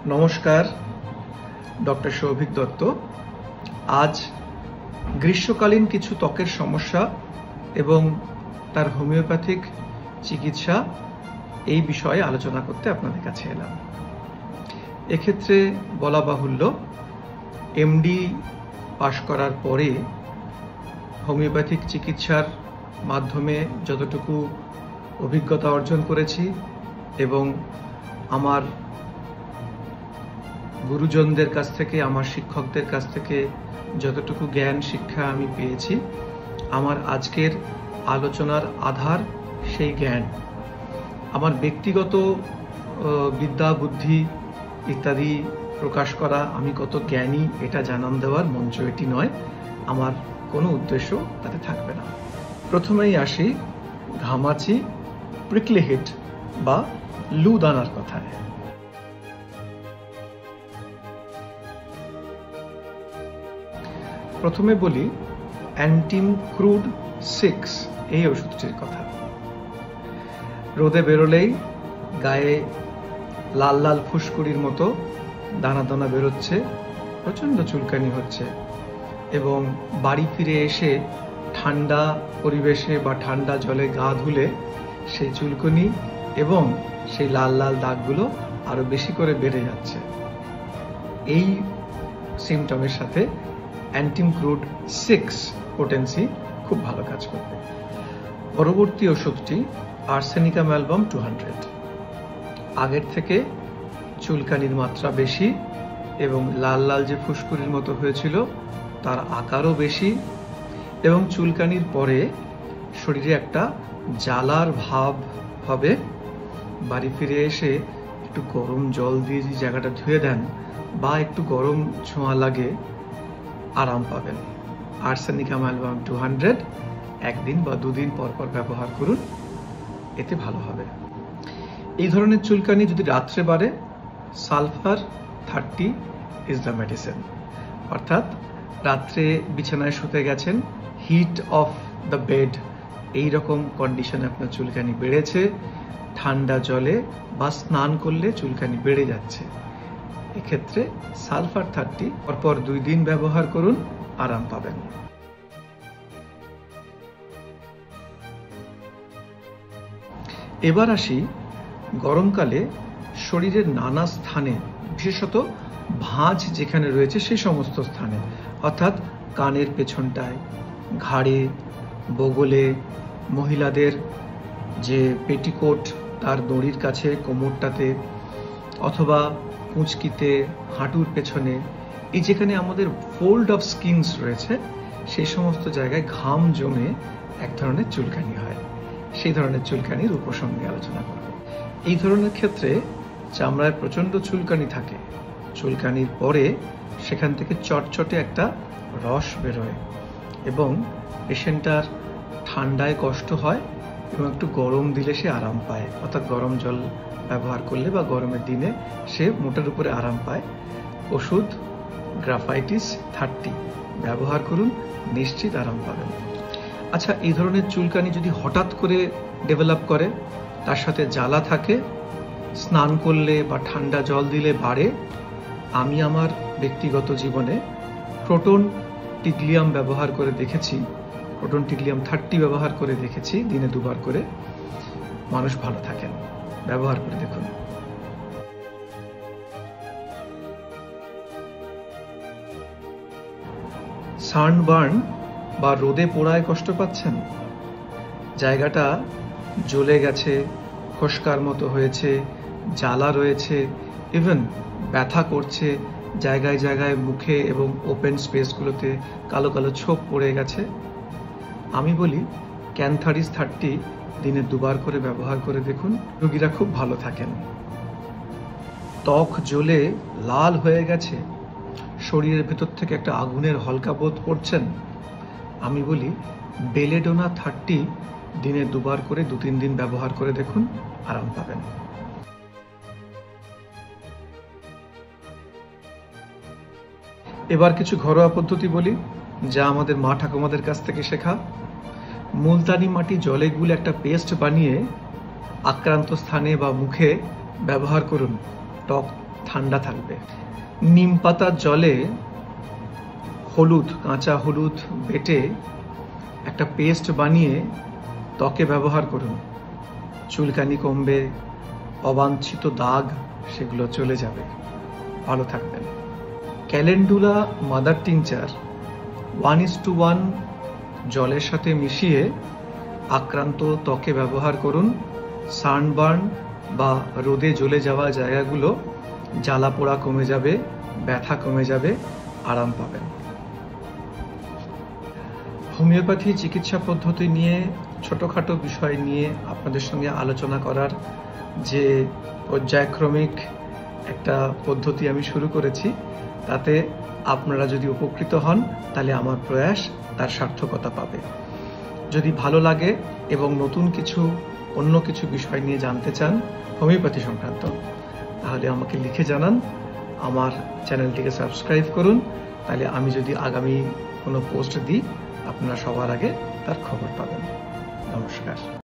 নমস্কার, ডক্টর সৌভিক দত্ত। আজ গ্রীষ্মকালীন কিছু ত্বকের সমস্যা এবং তার হোমিওপ্যাথিক চিকিৎসা এই বিষয়ে আলোচনা করতে আপনাদের কাছে এলাম। এক্ষেত্রে বলা বাহুল্য, এমডি পাশ করার পরে হোমিওপ্যাথিক চিকিৎসার মাধ্যমে যতটুকু অভিজ্ঞতা অর্জন করেছি এবং আমার গুরুজনদের কাছ থেকে, আমার শিক্ষকদের কাছ থেকে যতটুকু জ্ঞান শিক্ষা আমি পেয়েছি, আমার আজকের আলোচনার আধার সেই জ্ঞান। আমার ব্যক্তিগত বিদ্যা বুদ্ধি ইত্যাদি প্রকাশ করা, আমি কত জ্ঞানী এটা জানান দেওয়ার মঞ্চ এটি নয়। আমার কোনো উদ্দেশ্য তাতে থাকবে না। প্রথমেই আসি ঘামাচি, প্রিকলি হিট বা লু দানার কথায়। প্রথমে বলি অ্যান্টিম ক্রুড 6 এই ওষুধটির কথা। রোদে বেরোলেই গায়ে লাল লাল ফুসকুড়ির মতো দানা দানা বেরোচ্ছে, প্রচন্ড চুলকানি হচ্ছে এবং বাড়ি ফিরে এসে ঠান্ডা পরিবেশে বা ঠান্ডা জলে গা ধুলে সেই চুলকুনি এবং সেই লাল লাল দাগগুলো আরো বেশি করে বেড়ে যাচ্ছে। এই সিমটমের সাথে অ্যান্টিম ক্রুড 6 পোটেন্সি খুব ভালো কাজ করবে। পরবর্তী ওষুধটি আর্সেনিকাম অ্যালবাম 200। আগের থেকে চুলকানির মাত্রা বেশি এবং লাল লাল যে ফুসকুড়ির মতো হয়েছিল তার আকারও বেশি এবং চুলকানির পরে শরীরে একটা জ্বালার ভাব হবে। বাড়ি ফিরে এসে একটু গরম জল দিয়ে যে জায়গাটা ধুয়ে দেন বা একটু গরম ছোঁয়া লাগে, আরাম পাবেন। আর্সেনিকাম অ্যালবাম 200 একদিন বা দুদিন পর পর ব্যবহার করুন, এতে ভালো হবে। এই ধরনের চুলকানি যদি রাত্রে বাড়ে, সালফার 30 ইজ দ্য মেডিসিন। অর্থাৎ রাত্রে বিছানায় শুতে গেছেন, হিট অফ দ্য বেড, এইরকম কন্ডিশনে আপনার চুলকানি বেড়েছে, ঠান্ডা জলে বা স্নান করলে চুলকানি বেড়ে যাচ্ছে, এক্ষেত্রে সালফার 30 পরপর 2 দিন ব্যবহার করুন, আরাম পাবেন। এবার আসি গরমকালে শরীরের নানা স্থানে, বিশেষত ভাঁজ যেখানে রয়েছে সেই সমস্ত স্থানে, অর্থাৎ কানের পেছনটায়, ঘাড়ে, বগলে, মহিলাদের যে পেটিকোট তার দড়ির কাছে কোমরটাতে, অথবা কুঁচকিতে, হাঁটুর পেছনে, এই যেখানে আমাদের ফোল্ড অফ স্কিনস রয়েছে সেই সমস্ত জায়গায় ঘাম জমে এক ধরনের চুলকানি হয়। সেই ধরনের চুলকানির উপশম নিয়ে আলোচনা করব। এই ধরনের ক্ষেত্রে চামড়ায় প্রচন্ড চুলকানি থাকে, চুলকানির পরে সেখান থেকে চটচটে একটা রস বেরোয় এবং পেশেন্টটার ঠান্ডায় কষ্ট হয় এবং একটু গরম দিলে সে আরাম পায়, অর্থাৎ গরম জল ব্যবহার করলে বা গরমের দিনে সে মোটের উপরে আরাম পায়। ওষুধ গ্রাফাইটিস 30 ব্যবহার করুন, নিশ্চিত আরাম পাবেন। আচ্ছা, এই ধরনের চুলকানি যদি হঠাৎ করে ডেভেলপ করে, তার সাথে জ্বালা থাকে, স্নান করলে বা ঠান্ডা জল দিলে বাড়ে, আমি আমার ব্যক্তিগত জীবনে প্রোটন টিগ্লিয়াম ব্যবহার করে দেখেছি, প্রোটন টিগ্লিয়াম 30 ব্যবহার করে দেখেছি, দিনে 2 বার করে, মানুষ ভালো থাকেন। ব্যবহার করে দেখুন। সানবার্ন বা রোদে পোড়ায় কষ্ট পাচ্ছেন, জায়গাটা জ্বলে গেছে, খসকার মতো হয়েছে, জ্বালা রয়েছে, ইভেন ব্যথা করছে, জায়গায় জায়গায় মুখে এবং ওপেন স্পেসগুলোতে কালো কালো ছোপ পড়ে গেছে, আমি বলি ক্যান্থারিস 30 দিনে 2 বার করে ব্যবহার করে দেখুন, রোগীরা খুব ভালো থাকেন। ত্বক জ্বলে লাল হয়ে গেছে, শরীরের ভেতর থেকে একটা আগুনের হলকা বোধ করছেন, আমি বলি বেলেডোনা 30 দিনে 2 বার করে 2-3 দিন ব্যবহার করে দেখুন, আরাম পাবেন। এবার কিছু ঘরোয়া পদ্ধতি বলি, যা আমাদের মা ঠাকুমাদের কাছ থেকে শেখা। মুলতানি মাটি জলে গুলে একটা পেস্ট বানিয়ে আক্রান্ত স্থানে বা মুখে ব্যবহার করুন, ত্বক ঠান্ডা থাকবে। নিম পাতার জলে হলুদ, কাঁচা হলুদ বেটে একটা পেস্ট বানিয়ে ত্বকে ব্যবহার করুন। চুলকানি কমবে, অবাঞ্ছিত দাগ সেগুলো চলে যাবে, ভালো থাকবেন। ক্যালেন্ডুলা মাদার টিংচার 1:1 জলের সাথে মিশিয়ে আক্রান্ত ত্বকে ব্যবহার করুন। সানবার্ন বা রোদে জ্বলে যাওয়া জায়গাগুলো জ্বালা পোড়া কমে যাবে, ব্যথা কমে যাবে, আরাম পাবেন। হোমিওপ্যাথি চিকিৎসা পদ্ধতি নিয়ে ছোটখাটো বিষয় নিয়ে আপনাদের সঙ্গে আলোচনা করার যে পর্যায়ক্রমিক একটা পদ্ধতি আমি শুরু করেছি, তাতে আপনারা যদি উপকৃত হন তাহলে আমার প্রয়াস তার সার্থকতা পাবে। যদি ভালো লাগে এবং নতুন কিছু অন্য কিছু বিষয় নিয়ে জানতে চান হোমিওপ্যাথি সংক্রান্ত, তাহলে আমাকে লিখে জানান। আমার চ্যানেলটিকে সাবস্ক্রাইব করুন, তাহলে আমি যদি আগামী কোনো পোস্ট দিই আপনারা সবার আগে তার খবর পাবেন। নমস্কার।